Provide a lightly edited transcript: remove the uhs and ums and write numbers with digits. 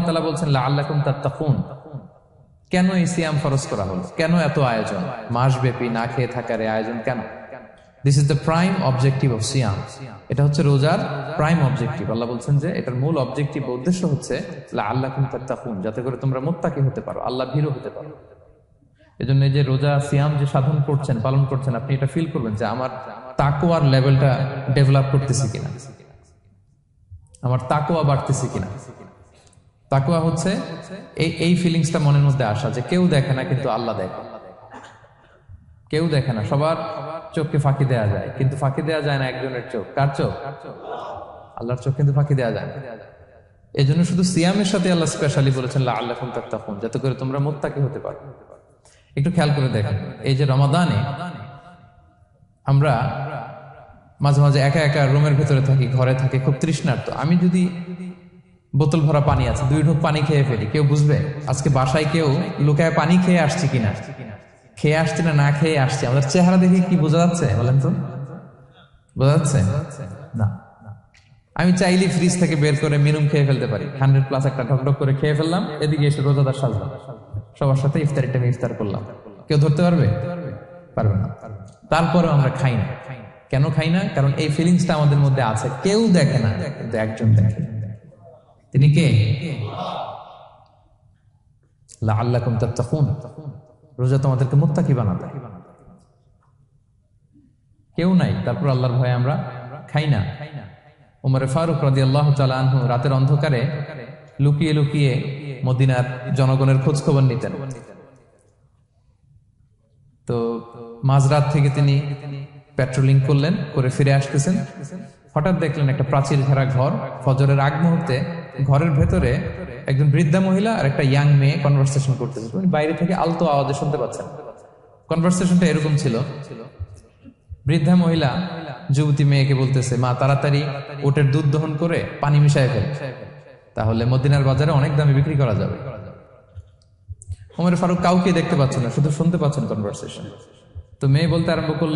তাআলা বলছেন লাআল্লাকুম তাত্তাকুন, কেন এই সিয়াম ফরজ করা হলো, কেন এত আয়োজন, মাসব্যাপী না খেয়ে থাকার এই আয়োজন কেন? This is the prime objective of সিয়াম। এটা হচ্ছে রোজার প্রাইম অবজেক্টিভ। আল্লাহ বলছেন যে এটার মূল অবজেক্টিভ, উদ্দেশ্য হচ্ছে লাআল্লাকুম তাত্তাকুন, যাতে করে তোমরা মুত্তাকি হতে পারো, আল্লাহ ভীরু হতে পারো। এজন্য এই যে রোজা সিয়াম যে সাধন করছেন, পালন করছেন, আপনি এটা ফিল করবেন যে আমার তাকওয়ার লেভেলটা ডেভেলপ করতেছি কিনা, আমার তাকওয়া বাড়তেছে কিনা। তাকওয়া হচ্ছে এই ফিলিংসটা মনের মধ্যে আসা যে কেউ দেখে না কিন্তু আল্লাহ দেখে। কেউ দেখে না, সবার চোখকে ফাঁকি দেওয়া যায়, কিন্তু ফাঁকি দেওয়া যায় না একজনের চোখ। কার চোখ? আল্লাহর চোখ কিন্তু ফাঁকি দেওয়া যায় না। এই জন্য শুধু সিয়ামের সাথে আল্লাহ স্পেশালি বলেছেন লাআল্লাকুম তাত্তাকুন, যাতে করে তোমরা মুত্তাকি হতে পারো। একটু খেয়াল করে দেখেন, এই যে রমাদানে আমরা মাঝে মাঝে একা একা রুমের ভেতরে থাকি, ঘরে থাকি, খুব তৃষ্ণার্ত। আমি যদি বোতল ভরা পানি আছে, 2 ঢোক পানি খেয়ে ফেলি, কেউ বুঝবে? আজকে বাসায় কেউ লুকায় পানি খেয়ে আসছে কিনা, খেয়ে আসছে না না খেয়ে আসছে, আমাদের চেহারা দেখে কি বোঝা যাচ্ছে বলেন তো? বোঝা যাচ্ছে না। আমি চাইলে ফ্রিজ থেকে বের করে মিনুম খেয়ে ফেলতে পারি, 100+ একটা ঢকঢক করে খেয়ে ফেললাম, এদিকে এসে রোজাদার সাজলাম, সবার সাথে ইফতারি টাইমে ইফতার করলাম। কেউ ধরতে পারবে? পারবে না। তারপরেও আমরা খাই না। কেন খাই না? কারণ এই ফিলিংসটা আমাদের মধ্যে আছে, কেউ দেখে না কিন্তু একজন দেখে। তিনি কে? লাআল্লাকুম তাত্তাকুন। রোজা তোমাদেরকে মুত্তাকি বানাবে। কেউ নাই, তারপর আল্লাহর ভয়ে আমরা খাই না। উমর ফারুক রাদিয়াল্লাহু তাআলা আনহু রাতের অন্ধকারে লুকিয়ে লুকিয়ে মদিনার জনগণের খোঁজ খবর নিতেন। তো মাঝরাত থেকে তিনি পেট্রোলিং করলেন, করে ফিরে আসতেছেন, হঠাৎ দেখলেন একটা প্রাচীর ঘেরা ঘর। ফজরের আগ মুহূর্তে ঘরের ভেতরে একজন বৃদ্ধা মহিলা আর একটা ইয়াং মেয়ে কনভারসেশন করতেছে। উনি বাইরে থেকে আলতো আওয়াজে শুনতে পাচ্ছেন। কনভারসেশনটা এরকম ছিল, বৃদ্ধা মহিলা যুবতী মেয়েকে বলতেছে, মা তাড়াতাড়ি ওটের দুধ দহন করে পানি মিশায় ফেল, তাহলে মদিনার বাজারে অনেক দামে বিক্রি করা যাবে। ওমর ফারুক কাউকে দেখতে পাচ্ছেন না, শুধু শুনতে পাচ্ছেন কনভারসেশন। তো মেয়ে বলতে আরম্ভ করলো,